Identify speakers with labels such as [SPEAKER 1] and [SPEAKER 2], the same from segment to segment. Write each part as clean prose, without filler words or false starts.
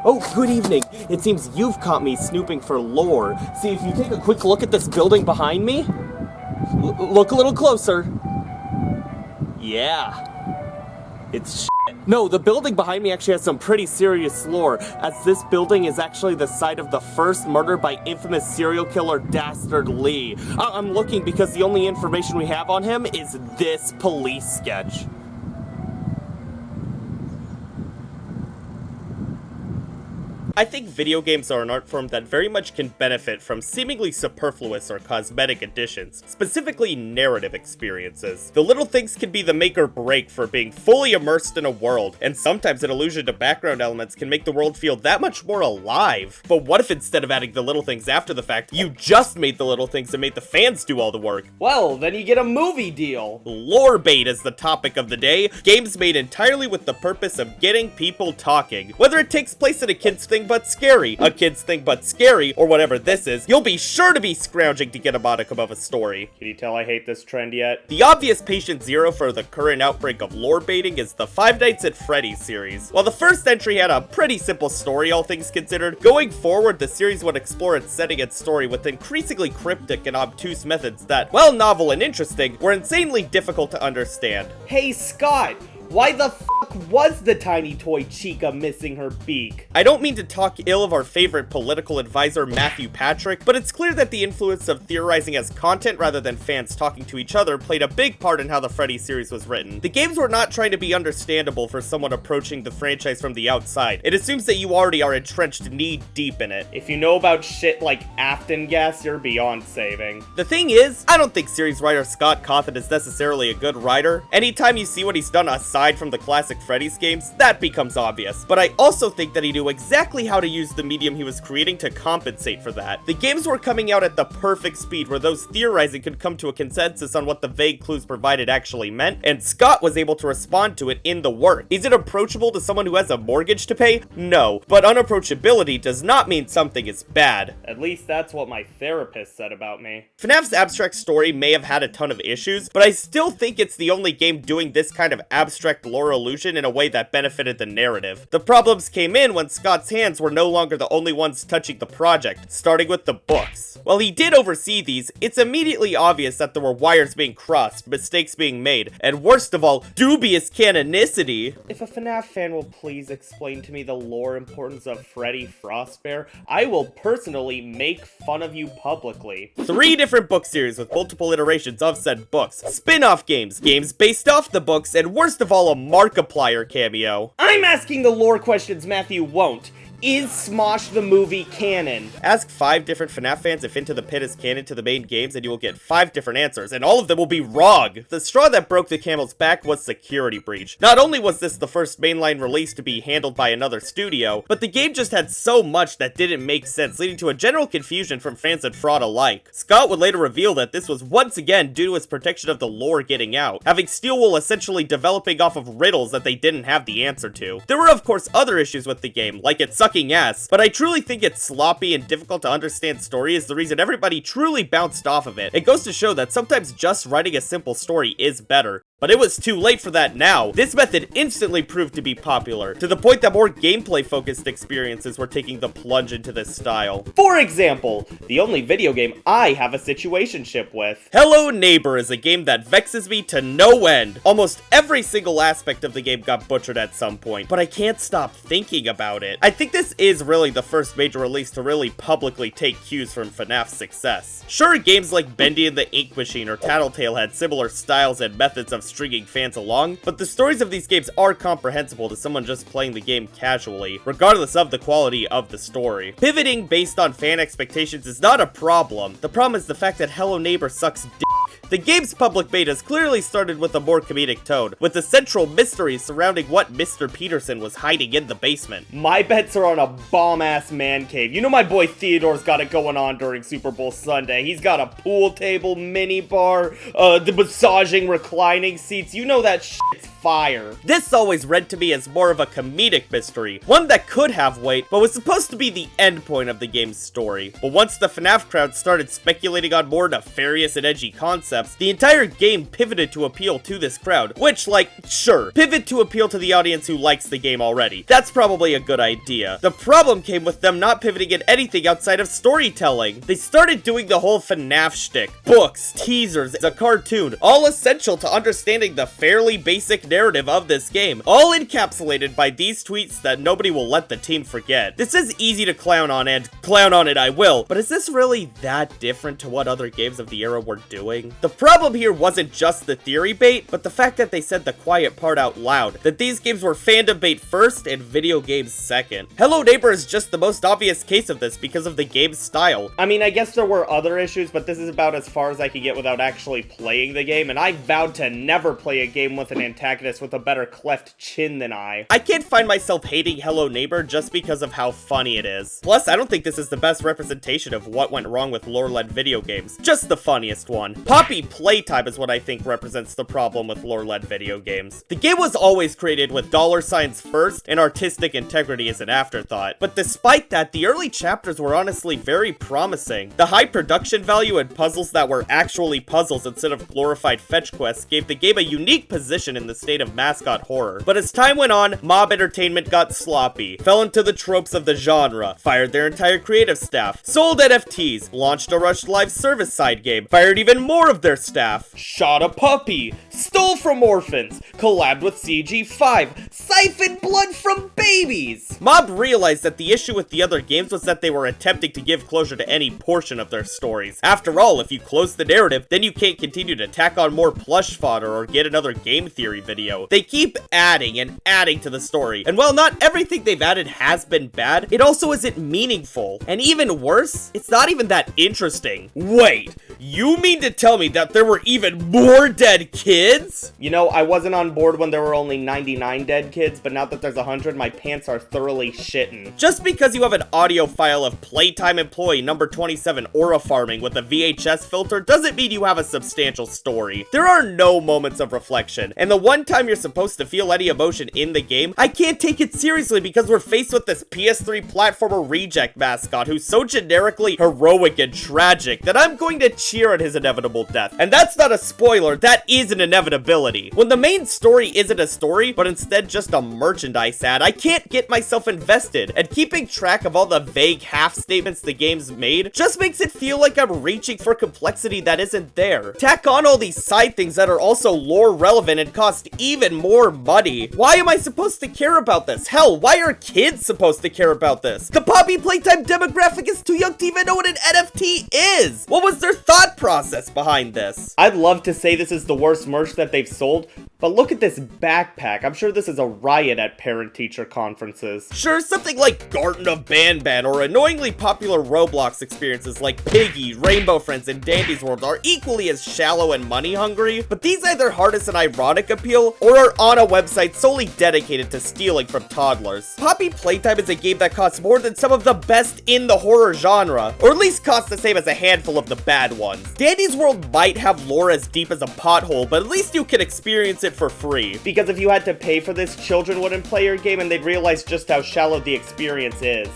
[SPEAKER 1] Oh, good evening. It seems you've caught me snooping for lore. See, if you take a quick look at this building behind me, look a little closer. Yeah. It's shit. No, the building behind me actually has some pretty serious lore, as this building is actually the site of the first murder by infamous serial killer Dastard Lee. I'm looking because the only information we have on him is this police sketch. I think video games are an art form that very much can benefit from seemingly superfluous or cosmetic additions, specifically narrative experiences. The little things can be the make or break for being fully immersed in a world, and sometimes an allusion to background elements can make the world feel that much more alive. But what if instead of adding the little things after the fact, you just made the little things and made the fans do all the work? Well, then you get a movie deal. Lore-bait is the topic of the day, games made entirely with the purpose of getting people talking. Whether it takes place in a kid's thing but scary, a kid's thing but scary, or whatever this is, you'll be sure to be scrounging to get a modicum of a story. Can you tell I hate this trend yet? The obvious patient zero for the current outbreak of lore baiting is the Five Nights at Freddy's series. While the first entry had a pretty simple story, all things considered, going forward the series would explore its setting and story with increasingly cryptic and obtuse methods that, while novel and interesting, were insanely difficult to understand. Hey Scott! Why the fuck was the tiny toy Chica missing her beak? I don't mean to talk ill of our favorite political advisor Matthew Patrick, but it's clear that the influence of theorizing as content rather than fans talking to each other played a big part in how the Freddy series was written. The games were not trying to be understandable for someone approaching the franchise from the outside. It assumes that you already are entrenched knee deep in it. If you know about shit like Afton gas, you're beyond saving. The thing is, I don't think series writer Scott Cawthon is necessarily a good writer. Anytime you see what he's done aside from the classic Freddy's games, that becomes obvious. But I also think that he knew exactly how to use the medium he was creating to compensate for that. The games were coming out at the perfect speed where those theorizing could come to a consensus on what the vague clues provided actually meant, and Scott was able to respond to it in the work. Is it approachable to someone who has a mortgage to pay? No, but unapproachability does not mean something is bad. At least that's what my therapist said about me. FNAF's abstract story may have had a ton of issues, but I still think it's the only game doing this kind of abstract lore illusion in a way that benefited the narrative. The problems came in when Scott's hands were no longer the only ones touching the project, starting with the books. While he did oversee these, it's immediately obvious that there were wires being crossed, mistakes being made, and worst of all, dubious canonicity. If a FNAF fan will please explain to me the lore importance of Freddy Frostbear, I will personally make fun of you publicly. 3 different book series with multiple iterations of said books, spin-off games, games based off the books, and worst of all, a Markiplier cameo. I'm asking the lore questions Matthew won't. Is Smosh the movie canon? Ask 5 different FNAF fans if Into the Pit is canon to the main games and you will get 5 different answers, and all of them will be wrong. The straw that broke the camel's back was Security Breach. Not only was this the first mainline release to be handled by another studio, but the game just had so much that didn't make sense, leading to a general confusion from fans and fraud alike. Scott would later reveal that this was once again due to his protection of the lore getting out, having Steelwool essentially developing off of riddles that they didn't have the answer to. There were of course other issues with the game, like it sucking ass, but I truly think its sloppy and difficult to understand story is the reason everybody truly bounced off of it. It goes to show that sometimes just writing a simple story is better. But it was too late for that now. This method instantly proved to be popular, to the point that more gameplay-focused experiences were taking the plunge into this style. For example, the only video game I have a situationship with. Hello Neighbor is a game that vexes me to no end. Almost every single aspect of the game got butchered at some point, but I can't stop thinking about it. I think this is really the first major release to really publicly take cues from FNAF's success. Sure, games like Bendy and the Ink Machine or Tattletale had similar styles and methods of stringing fans along, but the stories of these games are comprehensible to someone just playing the game casually, regardless of the quality of the story. Pivoting based on fan expectations is not a problem. The problem is the fact that Hello Neighbor sucks dick. The game's public betas clearly started with a more comedic tone, with the central mystery surrounding what Mr. Peterson was hiding in the basement. My bets are on a bomb-ass man cave. You know my boy Theodore's got it going on during Super Bowl Sunday. He's got a pool table, mini bar, the massaging reclining seats. You know that shit's fire. This always read to me as more of a comedic mystery, one that could have weight, but was supposed to be the endpoint of the game's story. But once the FNAF crowd started speculating on more nefarious and edgy concepts, the entire game pivoted to appeal to this crowd, which, like, sure, pivot to appeal to the audience who likes the game already. That's probably a good idea. The problem came with them not pivoting in anything outside of storytelling. They started doing the whole FNAF shtick. Books, teasers, a cartoon, all essential to understanding the fairly basic narrative of this game, all encapsulated by these tweets that nobody will let the team forget. This is easy to clown on, and clown on it I will, but is this really that different to what other games of the era were doing? The problem here wasn't just the theory bait, but the fact that they said the quiet part out loud, that these games were fandom bait first and video games second. Hello Neighbor is just the most obvious case of this because of the game's style. I mean, I guess there were other issues, but this is about as far as I could get without actually playing the game, and I vowed to never play a game with an antagonist with a better cleft chin than I can't find myself hating Hello Neighbor just because of how funny it is. Plus, I don't think this is the best representation of what went wrong with lore-led video games, just the funniest one. Poppy Playtime is what I think represents the problem with lore-led video games. The game was always created with $signs first and artistic integrity as an afterthought, but despite that, the early chapters were honestly very promising. The high production value and puzzles that were actually puzzles instead of glorified fetch quests gave the game a unique position in the state of mascot horror. But as time went on, Mob Entertainment got sloppy, fell into the tropes of the genre, fired their entire creative staff, sold NFTs, launched a rushed live service side game, fired even more of their staff, shot a puppy, stole from orphans, collabed with CG5, siphoned blood from babies. Mob realized that the issue with the other games was that they were attempting to give closure to any portion of their stories. After all, if you close the narrative, then you can't continue to tack on more plush fodder or get another game theory video. They keep adding and adding to the story, and while not everything they've added has been bad, it also isn't meaningful. And even worse, it's not even that interesting. Wait, you mean to tell me that there were even more dead kids? You know, I wasn't on board when there were only 99 dead kids, but now that there's 100, my pants are thoroughly shitting. Just because you have an audio file of Playtime employee number 27 aura farming with a VHS filter doesn't mean you have a substantial story. There are no moments of reflection, and the one time you're supposed to feel any emotion in the game, I can't take it seriously because we're faced with this PS3 platformer reject mascot who's so generically heroic and tragic that I'm going to cheer at his inevitable death. And that's not a spoiler, that is an inevitability. When the main story isn't a story, but instead just a merchandise ad, I can't get myself invested, and keeping track of all the vague half statements the game's made just makes it feel like I'm reaching for complexity that isn't there. Tack on all these side things that are also lore relevant and cost even more money. Why am I supposed to care about this? Hell, why are kids supposed to care about this? The Poppy Playtime demographic is too young to even know what an NFT is! What was their thought process behind this? I'd love to say this is the worst merch that they've sold, but look at this backpack. I'm sure this is a riot at parent-teacher conferences. Sure, something like Garden of Banban or annoyingly popular Roblox experiences like Piggy, Rainbow Friends, and Dandy's World are equally as shallow and money-hungry, but these either harness an ironic appeal or are on a website solely dedicated to stealing from toddlers. Poppy Playtime is a game that costs more than some of the best in the horror genre, or at least costs the same as a handful of the bad ones. Dandy's World might have lore as deep as a pothole, but at least you can experience it for free. Because if you had to pay for this, children wouldn't play your game and they'd realize just how shallow the experience is.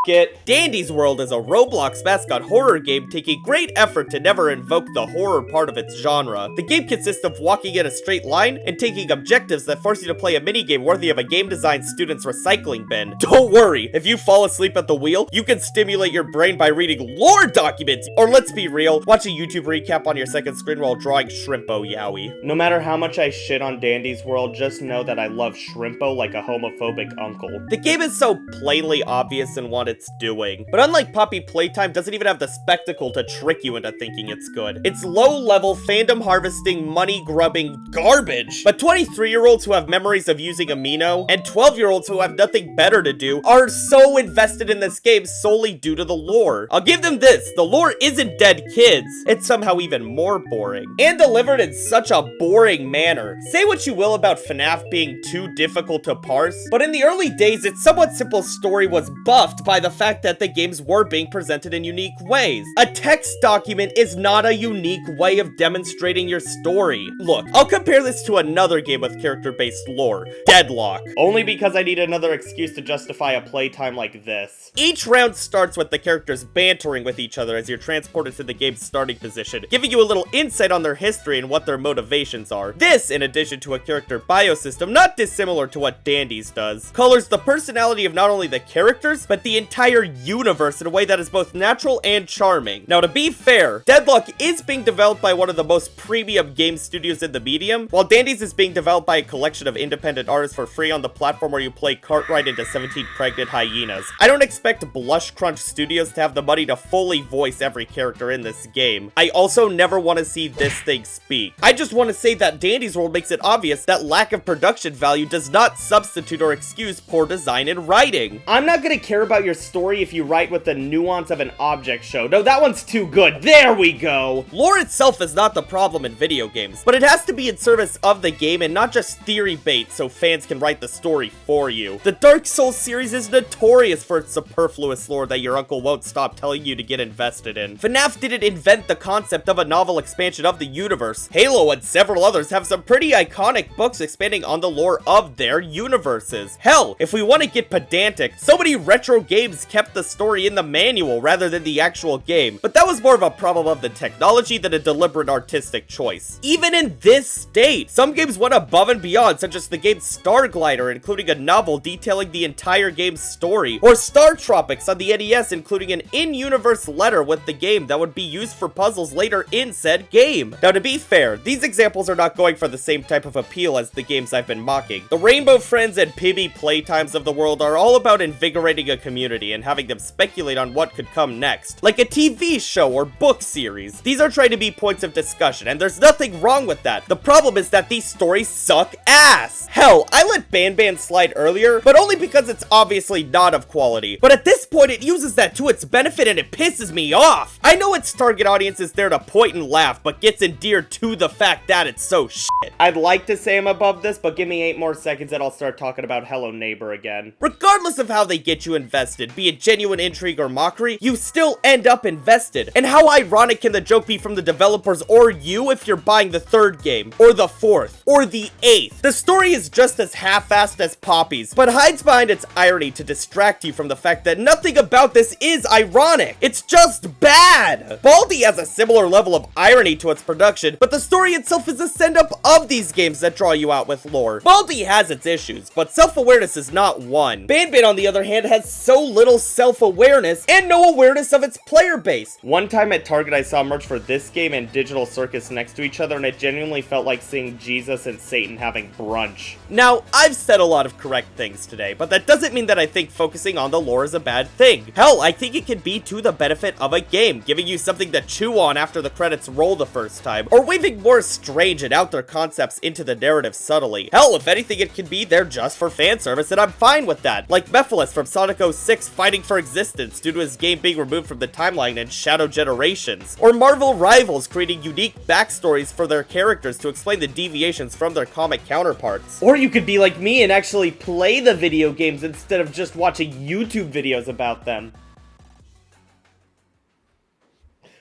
[SPEAKER 1] It. Dandy's World is a Roblox mascot horror game taking great effort to never invoke the horror part of its genre. The game consists of walking in a straight line and taking objectives that force you to play a minigame worthy of a game design student's recycling bin. Don't worry, if you fall asleep at the wheel, you can stimulate your brain by reading lore documents, or let's be real, watch a YouTube recap on your second screen while drawing Shrimpo Yowie. No matter how much I shit on Dandy's World, just know that I love Shrimpo like a homophobic uncle. The game is so plainly obvious in what it's doing, but unlike Poppy Playtime, doesn't even have the spectacle to trick you into thinking it's good. It's low-level, fandom harvesting, money-grubbing garbage. But 23-year-olds who have memories of using Amino, and 12-year-olds who have nothing better to do, are so invested in this game solely due to the lore. I'll give them this, the lore isn't dead kids. It's somehow even more boring. And delivered in such a boring manner. Say what you will about FNAF being too difficult to parse, but in the early days, its somewhat simple story was buffed by by the fact that the games were being presented in unique ways. A text document is not a unique way of demonstrating your story. Look, I'll compare this to another game with character-based lore, Deadlock, only because I need another excuse to justify a playtime like this. Each round starts with the characters bantering with each other as you're transported to the game's starting position, giving you a little insight on their history and what their motivations are. This, in addition to a character biosystem not dissimilar to what Dandy's does, colors the personality of not only the characters, but the entire universe in a way that is both natural and charming. Now, to be fair, Deadlock is being developed by one of the most premium game studios in the medium, while Dandy's is being developed by a collection of independent artists for free on the platform where you play cart ride into 17 pregnant hyenas. I don't expect Blush Crunch Studios to have the money to fully voice every character in this game. I also never want to see this thing speak. I just want to say that Dandy's World makes it obvious that lack of production value does not substitute or excuse poor design and writing. I'm not gonna care about your story if you write with the nuance of an object show. No, that one's too good. There we go! Lore itself is not the problem in video games, but it has to be in service of the game and not just theory bait so fans can write the story for you. The Dark Souls series is notorious for its superfluous lore that your uncle won't stop telling you to get invested in. FNAF didn't invent the concept of a novel expansion of the universe. Halo and several others have some pretty iconic books expanding on the lore of their universes. Hell, if we want to get pedantic, so many retro games kept the story in the manual rather than the actual game, but that was more of a problem of the technology than a deliberate artistic choice. Even in this state, some games went above and beyond, such as the game Starglider, including a novel detailing the entire game's story, or Star Tropics on the NES, including an in-universe letter with the game that would be used for puzzles later in said game. Now, to be fair, these examples are not going for the same type of appeal as the games I've been mocking. The Rainbow Friends and Poppy Playtimes of the world are all about invigorating a community and having them speculate on what could come next, like a TV show or book series. These are trying to be points of discussion, and there's nothing wrong with that. The problem is that these stories suck ass. Hell, I let Ban Ban slide earlier, but only because it's obviously not of quality. But at this point, it uses that to its benefit and it pisses me off. I know its target audience is there to point and laugh, but gets endeared to the fact that it's so shit. I'd like to say I'm above this, but give me 8 more seconds and I'll start talking about Hello Neighbor again. Regardless of how they get you invested, be it genuine intrigue or mockery, you still end up invested. And how ironic can the joke be from the developers or you if you're buying the 3rd game, or the 4th, or the 8th? The story is just as half-assed as Poppy's, but hides behind its irony to distract you from the fact that nothing about this is ironic. It's just bad! Baldi has a similar level of irony to its production, but the story itself is a send-up of these games that draw you out with lore. Baldi has its issues, but self-awareness is not one. Ban Ban, on the other hand, has so little self-awareness and no awareness of its player base. One time at Target, I saw merch for this game and Digital Circus next to each other, and it genuinely felt like seeing Jesus and Satan having brunch. Now, I've said a lot of correct things today, but that doesn't mean that I think focusing on the lore is a bad thing. Hell, I think it can be to the benefit of a game, giving you something to chew on after the credits roll the first time, or weaving more strange and out there concepts into the narrative subtly. Hell, if anything, it can be there just for fan service, and I'm fine with that. Like Mephiles from Sonic 06 fighting for existence due to his game being removed from the timeline in Shadow Generations, or Marvel Rivals creating unique backstories for their characters to explain the deviations from their comic counterparts. Or you could be like me and actually play the video games instead of just watching YouTube videos about them.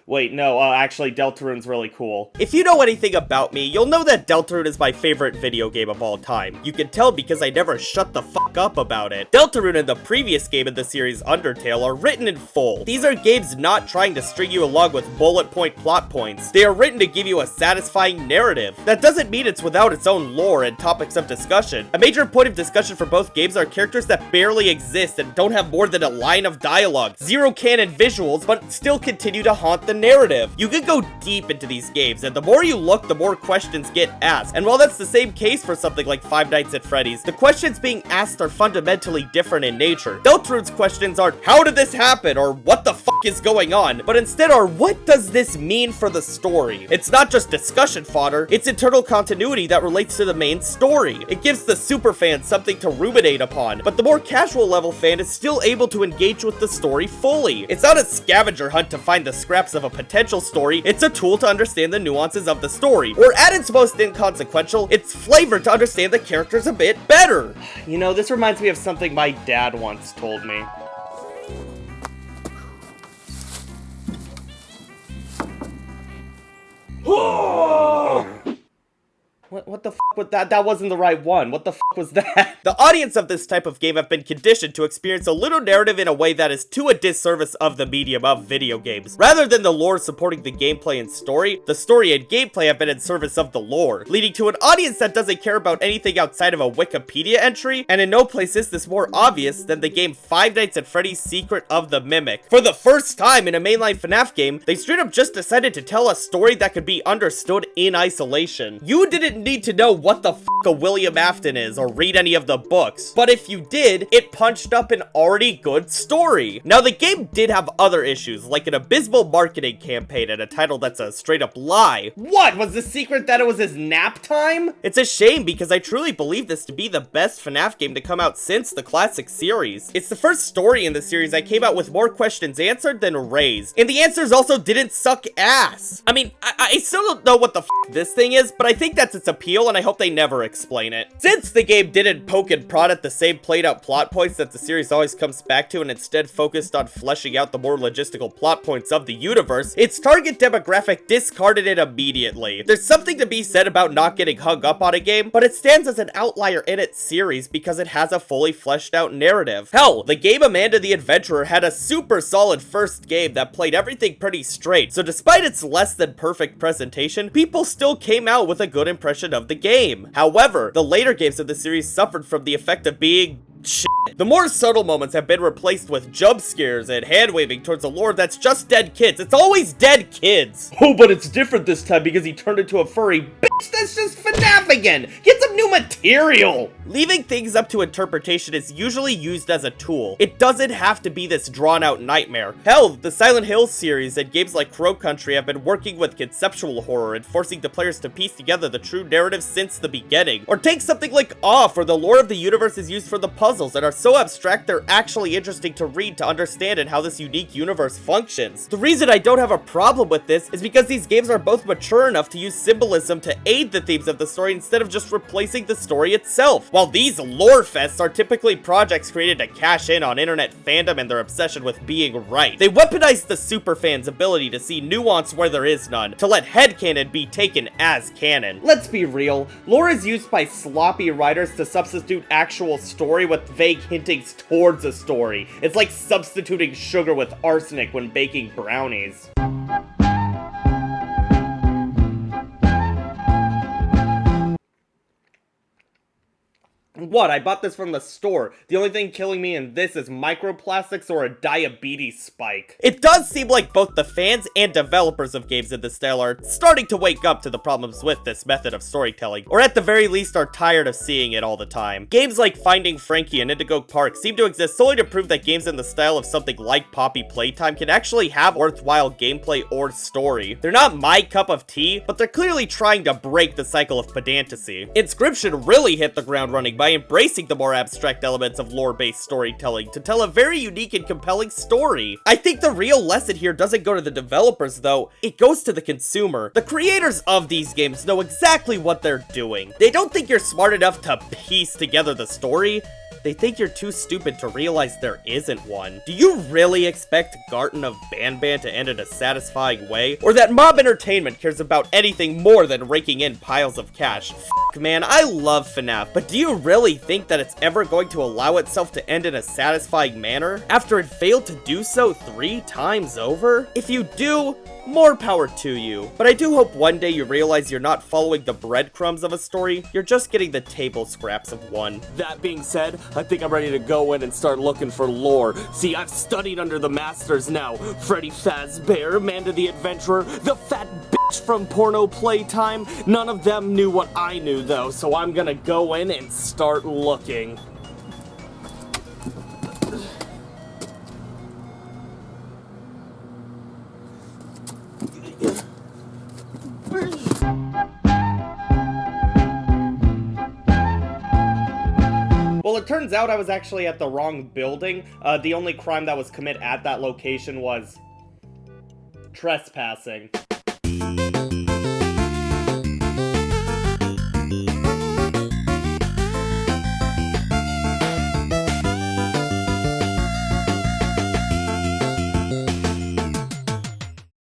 [SPEAKER 1] Wait, no, actually, Deltarune's really cool. If you know anything about me, you'll know that Deltarune is my favorite video game of all time. You can tell because I never shut the fuck up about it. Deltarune and the previous game in the series, Undertale, are written in full. These are games not trying to string you along with bullet point plot points. They are written to give you a satisfying narrative. That doesn't mean it's without its own lore and topics of discussion. A major point of discussion for both games are characters that barely exist and don't have more than a line of dialogue, zero canon visuals, but still continue to haunt the narrative. You can go deep into these games, and the more you look, the more questions get asked. And while that's the same case for something like Five Nights at Freddy's, the questions being asked are fundamentally different in nature. Deltarune's questions aren't, how did this happen, or what the fuck is going on, but instead are, what does this mean for the story? It's not just discussion fodder, it's internal continuity that relates to the main story. It gives the superfan something to ruminate upon, but the more casual level fan is still able to engage with the story fully. It's not a scavenger hunt to find the scraps of a potential story, it's a tool to understand the nuances of the story, or at its most inconsequential, it's flavor to understand the characters a bit better. You know, this reminds me of something my dad once told me. What the f was that? That wasn't the right one. What the f was that? The audience of this type of game have been conditioned to experience a little narrative in a way that is to a disservice of the medium of video games. Rather than the lore supporting the gameplay and story, the story and gameplay have been in service of the lore, leading to an audience that doesn't care about anything outside of a Wikipedia entry, and in no place is this more obvious than the game Five Nights at Freddy's Secret of the Mimic. For the first time in a mainline FNAF game, they straight up just decided to tell a story that could be understood in isolation. You didn't need to know what the f a William Afton is or read any of the books, but if you did, it punched up an already good story. Now, the game did have other issues, like an abysmal marketing campaign and a title that's a straight up lie. What? Was the secret that it was his nap time? It's a shame because I truly believe this to be the best FNAF game to come out since the classic series. It's the first story in the series that came out with more questions answered than raised, and the answers also didn't suck ass. I mean, I still don't know what the f this thing is, but I think that's its appeal, and I hope they never explain it. Since the game didn't poke and prod at the same played out plot points that the series always comes back to and instead focused on fleshing out the more logistical plot points of the universe, its target demographic discarded it immediately. There's something to be said about not getting hung up on a game, but it stands as an outlier in its series because it has a fully fleshed out narrative. Hell, the game Amanda the Adventurer had a super solid first game that played everything pretty straight, so despite its less than perfect presentation, people still came out with a good impression of the game. However, the later games of the series suffered from the effect of being shit. The more subtle moments have been replaced with jump scares and hand-waving towards a lore that's just dead kids. It's always dead kids. Oh, but it's different this time because he turned into a furry bitch. That's just FNAF again. Get some new material. Leaving things up to interpretation is usually used as a tool. It doesn't have to be this drawn-out nightmare. Hell, the Silent Hill series and games like Crow Country have been working with conceptual horror and forcing the players to piece together the true narrative since the beginning. Or take something like Off, where the lore of the universe is used for the puzzles that are so abstract they're actually interesting to read to understand and how this unique universe functions. The reason I don't have a problem with this is because these games are both mature enough to use symbolism to aid the themes of the story instead of just replacing the story itself. While these lore fests are typically projects created to cash in on internet fandom and their obsession with being right, they weaponize the superfan's ability to see nuance where there is none, to let headcanon be taken as canon. Let's be real, lore is used by sloppy writers to substitute actual story with vague hintings towards a story. It's like substituting sugar with arsenic when baking brownies. What? I bought this from the store. The only thing killing me in this is microplastics or a diabetes spike. It does seem like both the fans and developers of games in this style are starting to wake up to the problems with this method of storytelling, or at the very least are tired of seeing it all the time. Games like Finding Frankie and Indigo Park seem to exist solely to prove that games in the style of something like Poppy Playtime can actually have worthwhile gameplay or story. They're not my cup of tea, but they're clearly trying to break the cycle of pedanticy. Inscription really hit the ground running by embracing the more abstract elements of lore-based storytelling to tell a very unique and compelling story. I think the real lesson here doesn't go to the developers though, it goes to the consumer. The creators of these games know exactly what they're doing. They don't think you're smart enough to piece together the story. They think you're too stupid to realize there isn't one. Do you really expect Garten of Banban to end in a satisfying way? Or that Mob Entertainment cares about anything more than raking in piles of cash? F***, man, I love FNAF, but do you really think that it's ever going to allow itself to end in a satisfying manner? After it failed to do so 3 times over? If you do, more power to you. But I do hope one day you realize you're not following the breadcrumbs of a story, you're just getting the table scraps of one. That being said, I think I'm ready to go in and start looking for lore. See, I've studied under the masters now. Freddy Fazbear, Amanda the Adventurer, the fat bitch from Porno Playtime. None of them knew what I knew though, so I'm gonna go in and start looking. Well, it turns out I was actually at the wrong building. The only crime that was committed at that location was trespassing.